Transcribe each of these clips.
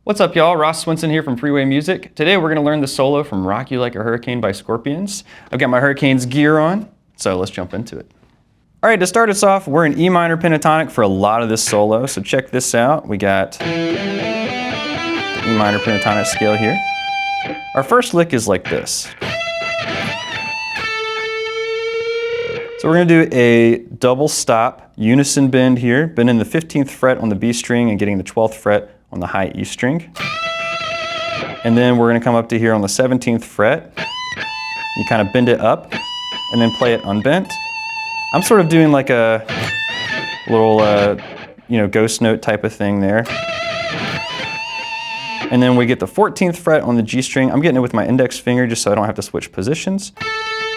What's up, y'all? Ross Swinson here from Freeway Music. Today we're going to learn the solo from Rock You Like a Hurricane by Scorpions. I've got my Hurricanes gear on, so let's jump into it. All right, to start us off, we're in E minor pentatonic for a lot of this solo, so check this out. We got the E minor pentatonic scale here. Our first lick is like this. So we're going to do a double stop unison bend here, bending the 15th fret on the B string and getting the 12th fret on the high E string. And then we're going to come up to here on the 17th fret. You kind of bend it up and then play it unbent. I'm sort of doing like a little, ghost note type of thing there. And then we get the 14th fret on the G string. I'm getting it with my index finger just so I don't have to switch positions.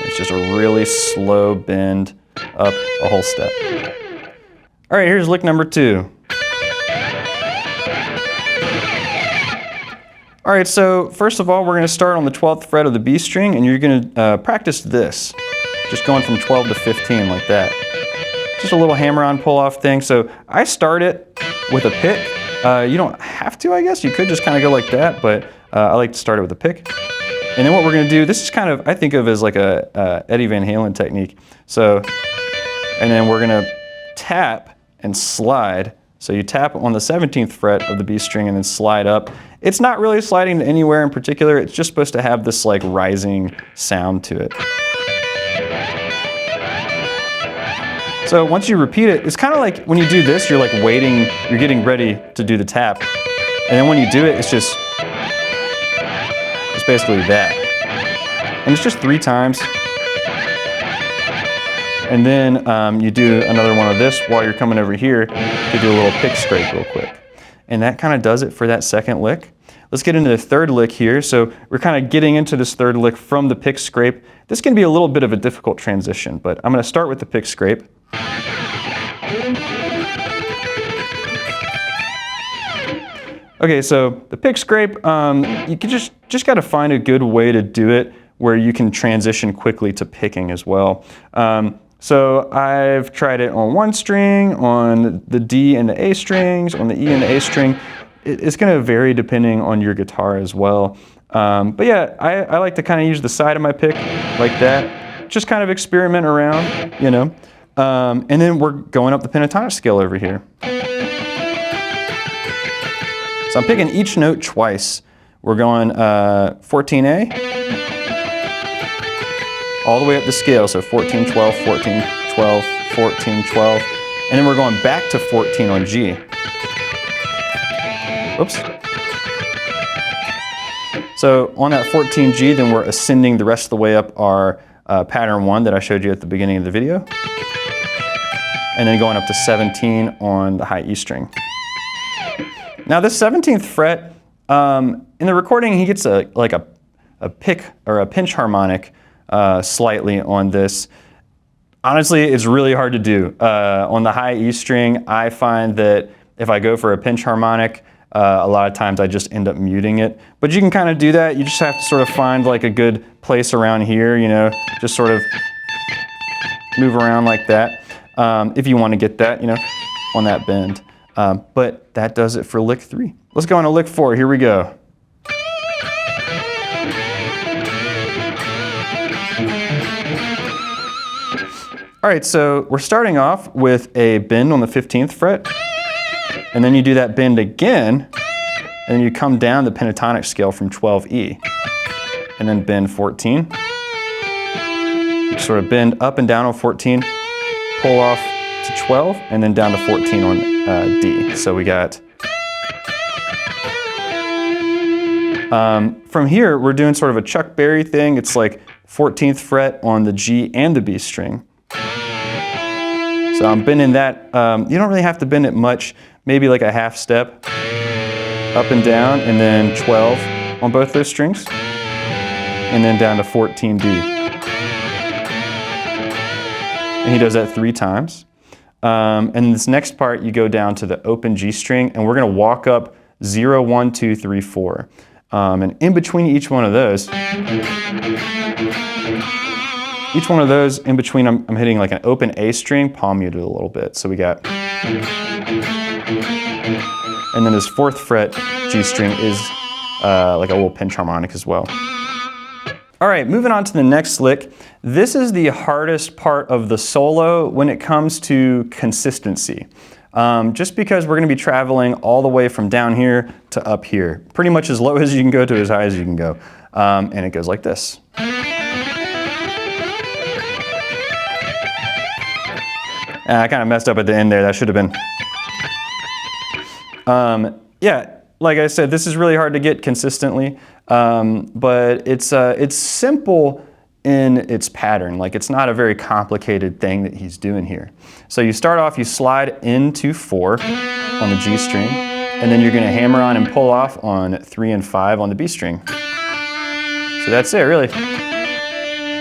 It's just a really slow bend up a whole step. All right, here's lick number 2. All right, so first of all, we're going to start on the 12th fret of the B string, and you're going to practice this, just going from 12 to 15 like that. Just a little hammer-on pull-off thing. So I start it with a pick. You don't have to, I guess. You could just kind of go like that, but I like to start it with a pick. And then what we're going to do, this is kind of, I think of as like a Eddie Van Halen technique. So, and then we're going to tap and slide. So you tap on the 17th fret of the B string and then slide up. It's not really sliding to anywhere in particular. It's just supposed to have this like rising sound to it. So once you repeat it, it's kind of like when you do this, you're like waiting, you're getting ready to do the tap. And then when you do it, it's basically that. And it's just 3 times. And then you do another one of this while you're coming over here to do a little pick scrape real quick. And that kind of does it for that second lick. Let's get into the third lick here. So we're kind of getting into this third lick from the pick scrape. This can be a little bit of a difficult transition, but I'm going to start with the pick scrape. Okay, so the pick scrape, you can just got to find a good way to do it where you can transition quickly to picking as well. So I've tried it on one string, on the D and the A strings, on the E and the A string. It's going to vary depending on your guitar as well. But yeah, I like to kind of use the side of my pick like that. Just kind of experiment around, you know. And then we're going up the pentatonic scale over here. So I'm picking each note twice. We're going 14A. All the way up the scale, so 14, 12, 14, 12, 14, 12. And then we're going back to 14 on G. Oops. So on that 14G, then we're ascending the rest of the way up our pattern 1 that I showed you at the beginning of the video. And then going up to 17 on the high E string. Now this 17th fret, in the recording he gets a pick or a pinch harmonic slightly on this. Honestly, it's really hard to do. On the high E string, I find that if I go for a pinch harmonic, a lot of times I just end up muting it. But you can kind of do that. You just have to sort of find like a good place around here, you know, just sort of move around like that. If you want to get that, you know, on that bend. But that does it for lick 3. Let's go on to lick 4. Here we go. All right, so we're starting off with a bend on the 15th fret, and then you do that bend again, and then you come down the pentatonic scale from 12E, and then bend 14. You sort of bend up and down on 14, pull off to 12, and then down to 14 on D. So we got, from here, we're doing sort of a Chuck Berry thing. It's like 14th fret on the G and the B string. So I'm bending that, you don't really have to bend it much, maybe like a half step up and down, and then 12 on both those strings, and then down to 14D. And he does that 3 times. And this next part, you go down to the open G string, and we're going to walk up 0, 1, 2, 3, 4. And in between each one of those, in between, I'm hitting like an open A string, palm muted a little bit. So we got, and And then this 4th fret G string is like a little pinch harmonic as well. All right, moving on to the next lick. This is the hardest part of the solo when it comes to consistency. Just because we're gonna be traveling all the way from down here to up here. Pretty much as low as you can go to as high as you can go. And it goes like this. I kind of messed up at the end there. That should have been. Yeah, like I said, this is really hard to get consistently, but it's simple in its pattern. Like, it's not a very complicated thing that he's doing here. So you start off, you slide into 4 on the G string, and then you're going to hammer on and pull off on 3 and 5 on the B string. So that's it, really.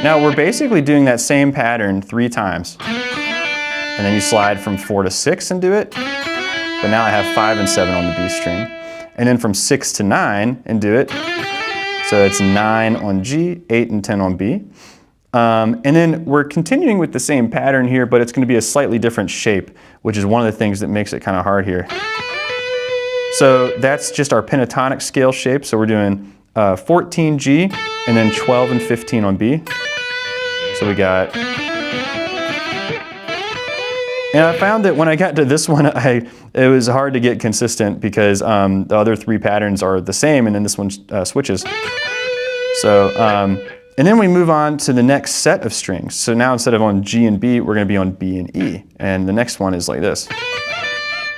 Now we're basically doing that same pattern 3 times. And then you slide from 4 to 6 and do it. But now I have 5 and 7 on the B string. And then from 6 to 9 and do it. So it's 9 on G, 8 and 10 on B. And then we're continuing with the same pattern here, but it's going to be a slightly different shape, which is one of the things that makes it kind of hard here. So that's just our pentatonic scale shape. So we're doing 14 G and then 12 and 15 on B. So we got... And I found that when I got to this one, it was hard to get consistent because the other 3 patterns are the same, and then this one switches. So, and then we move on to the next set of strings. So now instead of on G and B, we're going to be on B and E. And the next one is like this.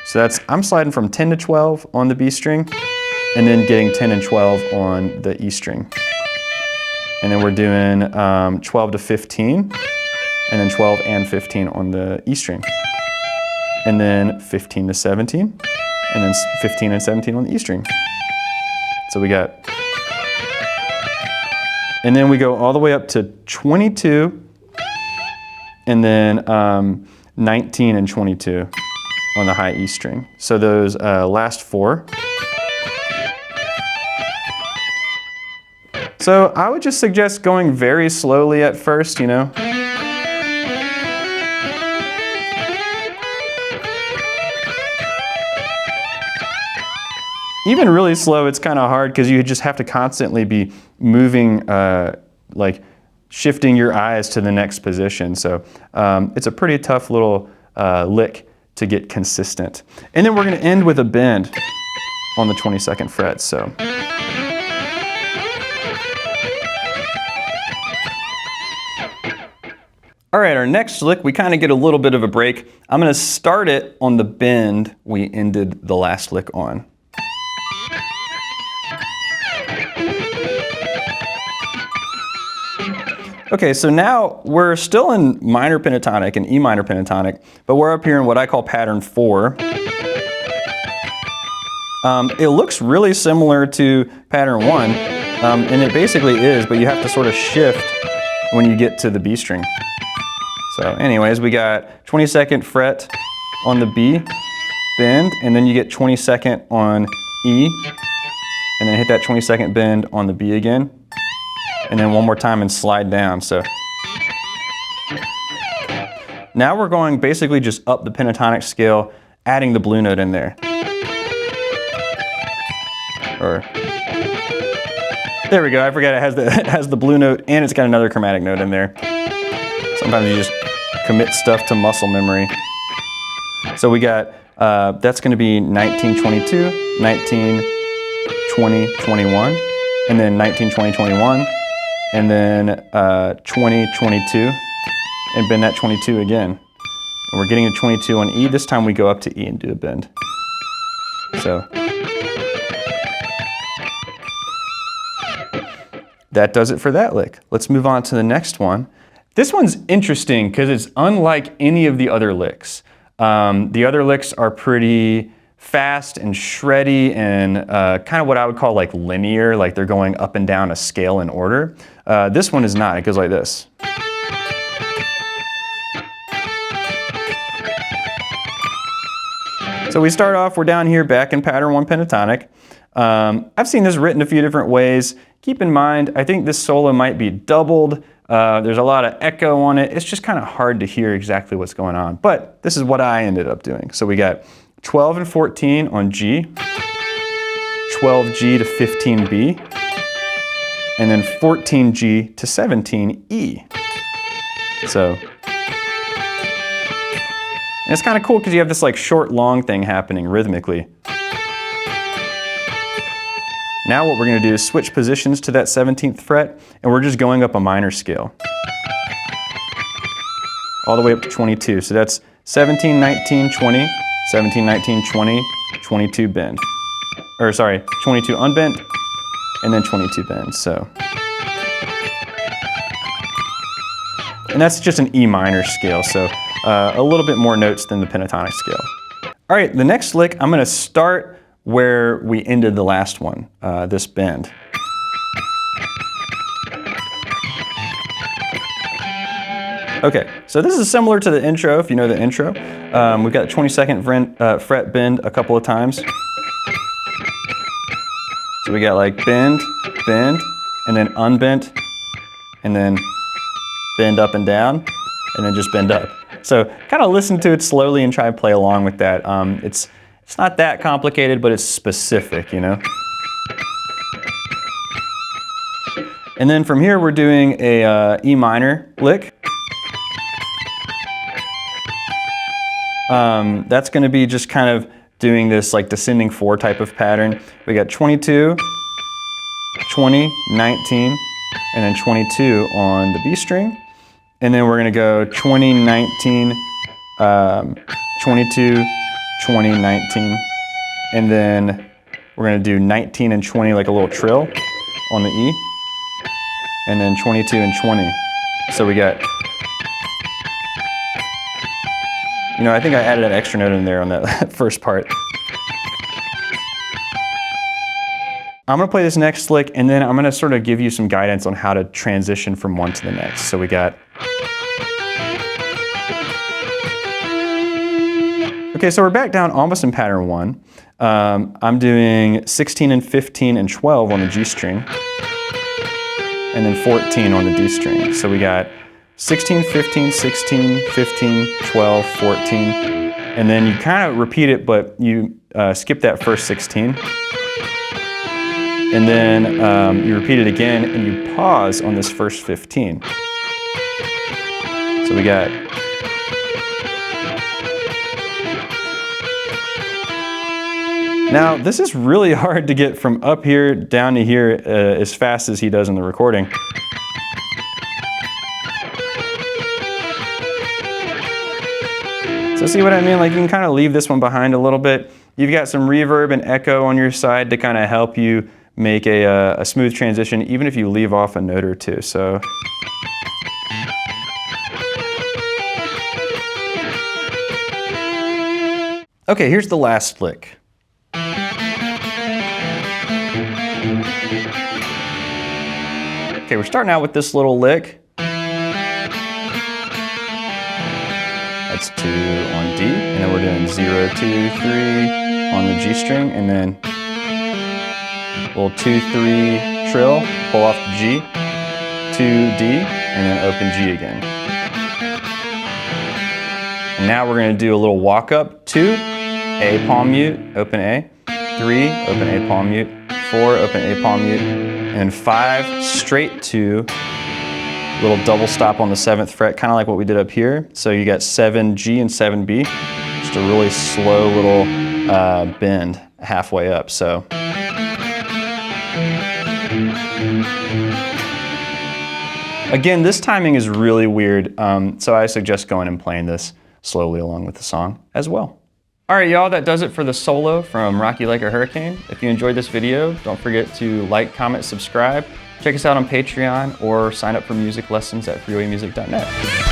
So I'm sliding from 10 to 12 on the B string, and then getting 10 and 12 on the E string. And then we're doing 12 to 15, and then 12 and 15 on the E string. And then 15 to 17, and then 15 and 17 on the E string. So we got, and then we go all the way up to 22, and then 19 and 22 on the high E string. So those last 4. So I would just suggest going very slowly at first, you know. Even really slow, it's kind of hard because you just have to constantly be moving, like shifting your eyes to the next position. So it's a pretty tough little lick to get consistent. And then we're going to end with a bend on the 22nd fret. So. All right, our next lick, we kind of get a little bit of a break. I'm going to start it on the bend we ended the last lick on. Okay, so now we're still in minor pentatonic and E minor pentatonic, but we're up here in what I call pattern 4. It looks really similar to pattern 1, and it basically is, but you have to sort of shift when you get to the B string. So anyways, we got 22nd fret on the B, bend, and then you get 22nd on E, and then hit that 22nd bend on the B again. And then one more time and slide down. So now we're going basically just up the pentatonic scale, adding the blue note in there. Or there we go. I forgot it has the blue note and it's got another chromatic note in there. Sometimes you just commit stuff to muscle memory. So we got that's going to be 19, 22, 19, 20, 21, and then 19, 20, 21. And then 20, 22, and bend that 22 again. And we're getting a 22 on E. This time we go up to E and do a bend. So that does it for that lick. Let's move on to the next one. This one's interesting because it's unlike any of the other licks. The other licks are pretty fast and shreddy and kind of what I would call like linear, like they're going up and down a scale in order. This one is not, it goes like this. So we start off, we're down here back in pattern 1 pentatonic. I've seen this written a few different ways. Keep in mind, I think this solo might be doubled. There's a lot of echo on it. It's just kind of hard to hear exactly what's going on, but this is what I ended up doing. So we got 12 and 14 on G, 12G to 15B, and then 14G to 17E. So, and it's kind of cool because you have this like short, long thing happening rhythmically. Now what we're going to do is switch positions to that 17th fret, and we're just going up a minor scale. All the way up to 22. So that's 17, 19, 20, 17, 19, 20, 22 bend. Or sorry, 22 unbent, and then 22 bend, so. And that's just an E minor scale, so a little bit more notes than the pentatonic scale. All right, the next lick, I'm gonna start where we ended the last one, this bend. Okay, so this is similar to the intro, if you know the intro. We've got the 22nd fret bend a couple of times. So we got like bend, bend, and then unbent, and then bend up and down, and then just bend up. So kind of listen to it slowly and try to play along with that. It's not that complicated, but it's specific, you know? And then from here, we're doing a E minor lick. That's gonna be just kind of doing this like descending 4 type of pattern. We got 22, 20, 19, and then 22 on the B string. And then we're gonna go 20, 19, 22, 20, 19. And then we're gonna do 19 and 20 like a little trill on the E. And then 22 and 20. So we got, you know, I think I added an extra note in there on that first part. I'm gonna play this next lick, and then I'm gonna sort of give you some guidance on how to transition from one to the next. So we got, okay, so we're back down almost in pattern 1. I'm doing 16 and 15 and 12 on the G string, and then 14 on the D string. So we got 16, 15, 16, 15, 12, 14, and then you kind of repeat it, but you skip that first 16. And then you repeat it again, and you pause on this first 15. So we got, now this is really hard to get from up here down to here as fast as he does in the recording. So see what I mean? Like you can kind of leave this one behind a little bit. You've got some reverb and echo on your side to kind of help you make a smooth transition, even if you leave off a note or two. So. Okay, here's the last lick. Okay, we're starting out with this little lick. That's 2 on D, and then we're doing 0, 2, 3 on the G string, and then a little 2, 3 trill, pull off the G, 2, D, and then open G again. And now we're going to do a little walk up, 2, A palm mute, open A, 3, open A palm mute, 4, open A palm mute, and 5, straight to little double stop on the 7th fret, kind of like what we did up here. So you got 7G and 7B, just a really slow little bend halfway up. So. Again, this timing is really weird, so I suggest going and playing this slowly along with the song as well. All right, y'all, that does it for the solo from Rock You Like a Hurricane. If you enjoyed this video, don't forget to like, comment, subscribe. Check us out on Patreon or sign up for music lessons at freewaymusic.net.